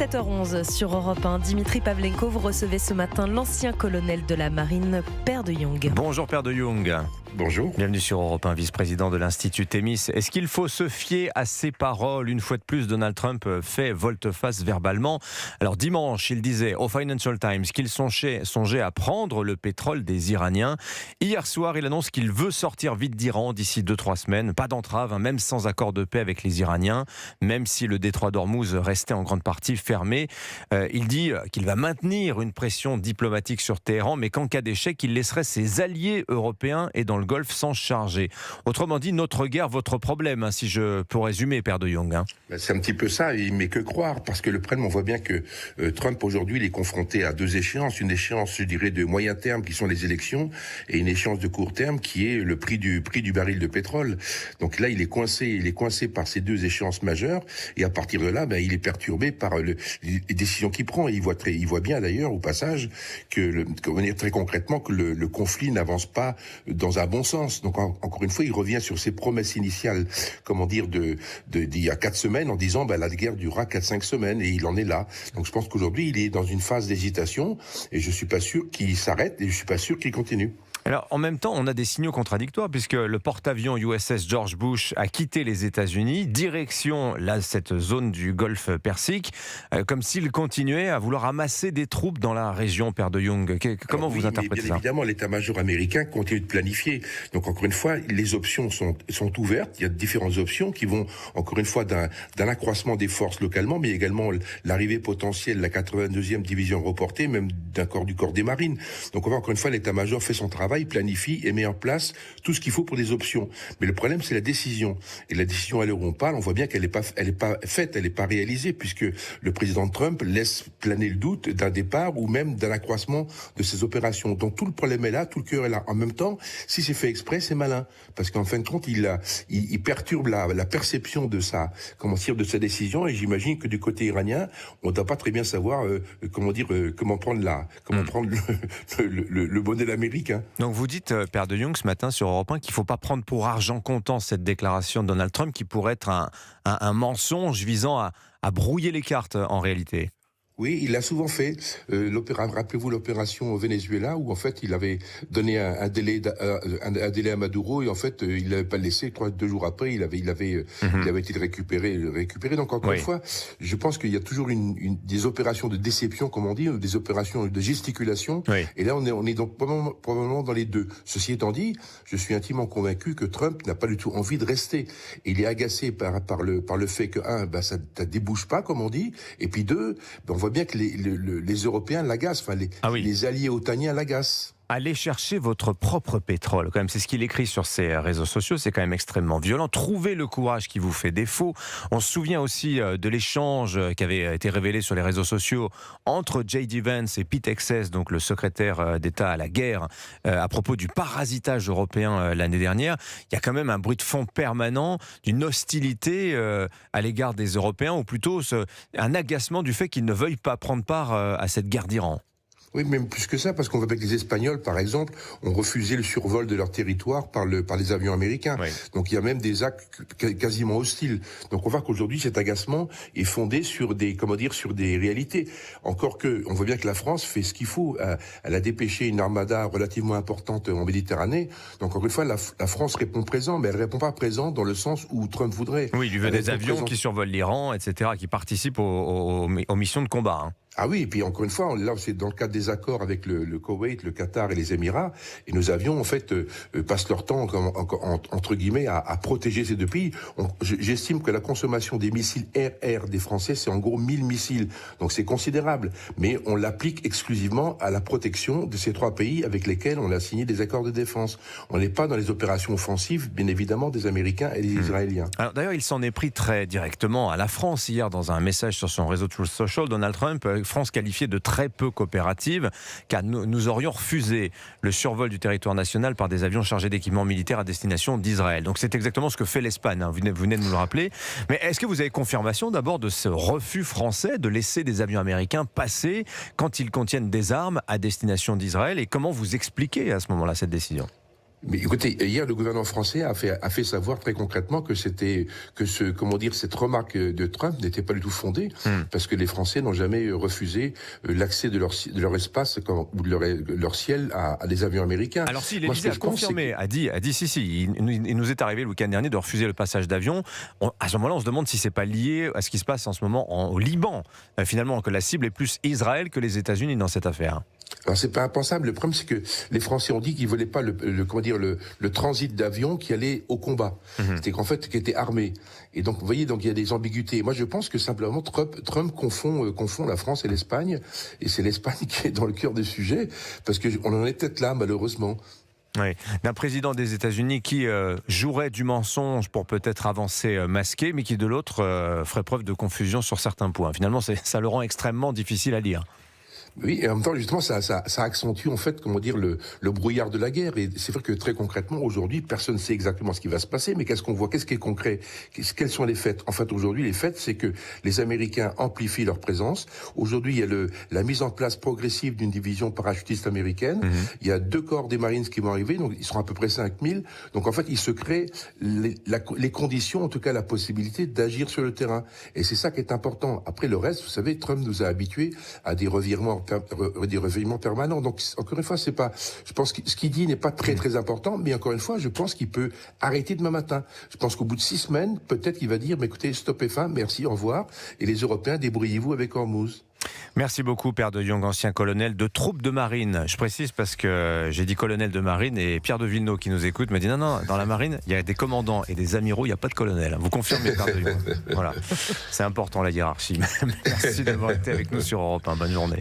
7h11 sur Europe 1. Dimitri Pavlenko, vous recevez ce matin l'ancien colonel de la marine, Père de Jong. Bonjour Père de Jong. Bonjour. Bienvenue sur Europe 1, vice-président de l'Institut Thémis. Est-ce qu'il faut se fier à ses paroles? Une fois de plus, Donald Trump fait volte-face verbalement. Alors dimanche, il disait au Financial Times qu'il songeait à prendre le pétrole des Iraniens. Hier soir, il annonce qu'il veut sortir vite d'Iran d'ici 2-3 semaines. Pas d'entrave, même sans accord de paix avec les Iraniens, même si le détroit d'Ormuz restait en grande partie fermé. Il dit qu'il va maintenir une pression diplomatique sur Téhéran, mais qu'en cas d'échec, il laisserait ses alliés européens et dans le Golfe s'en charger. Autrement dit, notre guerre, votre problème, si je peux résumer, Père de Jong. C'est un petit peu ça, mais que croire, parce que le problème, on voit bien que Trump aujourd'hui, il est confronté à deux échéances. Une échéance, je dirais, de moyen terme, qui sont les élections, et une échéance de court terme, qui est le prix du baril de pétrole. Donc là, il est coincé par ces deux échéances majeures, et à partir de là, il est perturbé par les décisions qu'il prend. Et il voit bien d'ailleurs, au passage, très concrètement, que le conflit n'avance pas dans un bon sens. Donc encore une fois, il revient sur ses promesses initiales, d'il y a 4 semaines, en disant la guerre durera 4-5 semaines, et il en est là. Donc je pense qu'aujourd'hui, il est dans une phase d'hésitation, et je suis pas sûr qu'il s'arrête, et je suis pas sûr qu'il continue. Alors, en même temps, on a des signaux contradictoires puisque le porte-avions USS George Bush a quitté les États-Unis, direction cette zone du Golfe Persique, comme s'il continuait à vouloir amasser des troupes dans la région, Père de Jong. Comment vous interprétez ça ? Bien évidemment, l'état-major américain continue de planifier. Donc, encore une fois, les options sont ouvertes. Il y a différentes options qui vont, encore une fois, d'un accroissement des forces localement, mais également l'arrivée potentielle de la 82e division reportée, même du corps des marines. Donc, encore une fois, l'état-major fait son travail, planifie et met en place tout ce qu'il faut pour des options. Mais le problème, c'est la décision. Et la décision à l'heure où on parle, on voit bien qu'elle n'est pas faite, elle n'est pas réalisée, puisque le président Trump laisse planer le doute d'un départ ou même d'un accroissement de ses opérations. Donc tout le problème est là, tout le cœur est là. En même temps, si c'est fait exprès, c'est malin, parce qu'en fin de compte, il perturbe la perception de sa décision. Et j'imagine que du côté iranien, on ne doit pas très bien savoir comment prendre le modèle américain. Donc vous dites, Père de Jong, ce matin sur Europe 1, qu'il ne faut pas prendre pour argent comptant cette déclaration de Donald Trump qui pourrait être un mensonge visant à brouiller les cartes en réalité. Oui, il l'a souvent fait. Rappelez-vous l'opération au Venezuela où en fait il avait donné un délai à Maduro et en fait il l'avait pas laissé. 2 jours après, il avait été récupéré. Donc encore une fois, je pense qu'il y a toujours des opérations de déception, comme on dit, ou des opérations de gesticulation. Oui. Et là, on est donc probablement dans les deux. Ceci étant dit, je suis intimement convaincu que Trump n'a pas du tout envie de rester. Il est agacé par le fait que ça débouche pas, comme on dit, et puis 2, on voit bien que les Européens l'agacent, les alliés otaniens l'agacent. Allez chercher votre propre pétrole. Quand même, c'est ce qu'il écrit sur ses réseaux sociaux. C'est quand même extrêmement violent. Trouvez le courage qui vous fait défaut. On se souvient aussi de l'échange qui avait été révélé sur les réseaux sociaux entre J.D. Vance et Pete Hegseth, donc le secrétaire d'État à la guerre, à propos du parasitage européen l'année dernière. Il y a quand même un bruit de fond permanent d'une hostilité à l'égard des Européens, ou plutôt un agacement du fait qu'ils ne veuillent pas prendre part à cette guerre d'Iran. Oui, même plus que ça, parce qu'on voit que les Espagnols, par exemple, ont refusé le survol de leur territoire par les avions américains. Oui. Donc il y a même des actes quasiment hostiles. Donc on voit qu'aujourd'hui cet agacement est fondé sur des réalités. Encore que, on voit bien que la France fait ce qu'il faut. Elle a dépêché une armada relativement importante en Méditerranée. Donc encore une fois, la France répond présent, mais elle répond pas présent dans le sens où Trump voudrait. Oui, il veut des avions qui survolent l'Iran, etc., qui participent aux missions de combat. Ah oui, et puis encore une fois, là c'est dans le cadre des accords avec le Koweït, le Qatar et les Émirats, et nos avions en fait passent leur temps entre guillemets à protéger ces deux pays. J'estime que la consommation des missiles air-air des Français, c'est en gros 1000 missiles, donc c'est considérable, mais on l'applique exclusivement à la protection de ces 3 pays avec lesquels on a signé des accords de défense. On n'est pas dans les opérations offensives, bien évidemment, des Américains et des Israéliens. Alors d'ailleurs, il s'en est pris très directement à la France hier dans un message sur son réseau Truth Social. Donald Trump, France qualifiée de très peu coopérative, car nous aurions refusé le survol du territoire national par des avions chargés d'équipements militaires à destination d'Israël. Donc c'est exactement ce que fait l'Espagne, vous venez de nous le rappeler. Mais est-ce que vous avez confirmation d'abord de ce refus français de laisser des avions américains passer quand ils contiennent des armes à destination d'Israël, et comment vous expliquez à ce moment-là cette décision ? Mais écoutez, hier, le gouvernement français a fait savoir très concrètement que cette remarque de Trump n'était pas du tout fondée, parce que les Français n'ont jamais refusé l'accès de leur espace ou de leur ciel à des avions américains. Alors si, l'Élysée a confirmé, a dit si, il nous est arrivé le week-end dernier de refuser le passage d'avion. À ce moment-là, on se demande si c'est pas lié à ce qui se passe en ce moment au Liban. Finalement, que la cible est plus Israël que les États-Unis dans cette affaire. Alors c'est pas impensable. Le problème, c'est que les Français ont dit qu'ils voulaient pas le transit d'avions qui allait au combat. C'était qu'en fait, qui était armé. Et donc, vous voyez, donc il y a des ambiguïtés. Moi, je pense que simplement Trump confond la France et l'Espagne. Et c'est l'Espagne qui est dans le cœur du sujet, parce que on en est peut-être là, malheureusement. Oui, d'un président des États-Unis qui jouerait du mensonge pour peut-être avancer masqué, mais qui de l'autre ferait preuve de confusion sur certains points. Finalement, ça le rend extrêmement difficile à lire. Oui, et en même temps, justement, ça accentue, en fait, le brouillard de la guerre. Et c'est vrai que très concrètement, aujourd'hui, personne ne sait exactement ce qui va se passer, mais qu'est-ce qu'on voit? Qu'est-ce qui est concret? Quels sont les faits? En fait, aujourd'hui, les faits, c'est que les Américains amplifient leur présence. Aujourd'hui, il y a la mise en place progressive d'une division parachutiste américaine. Il y a 2 corps des Marines qui vont arriver, donc ils seront à peu près 5000. Donc, en fait, il se crée les conditions, en tout cas, la possibilité d'agir sur le terrain. Et c'est ça qui est important. Après, le reste, vous savez, Trump nous a habitués à des revirements permanents. Donc, encore une fois, je pense que ce qu'il dit n'est pas très, très important, mais encore une fois, je pense qu'il peut arrêter demain matin. Je pense qu'au bout de 6 semaines, peut-être qu'il va dire, mais écoutez, stop et fin, merci, au revoir. Et les Européens, débrouillez-vous avec Hormuz. Merci beaucoup, Père de Jong, ancien colonel de troupes de marine. Je précise parce que j'ai dit colonel de marine et Pierre de Villeneuve qui nous écoute me dit non, dans la marine, il y a des commandants et des amiraux, il n'y a pas de colonel. Vous confirmez, Père de Jong? Voilà, c'est important la hiérarchie. Merci d'avoir été avec nous sur Europe 1. Bonne journée.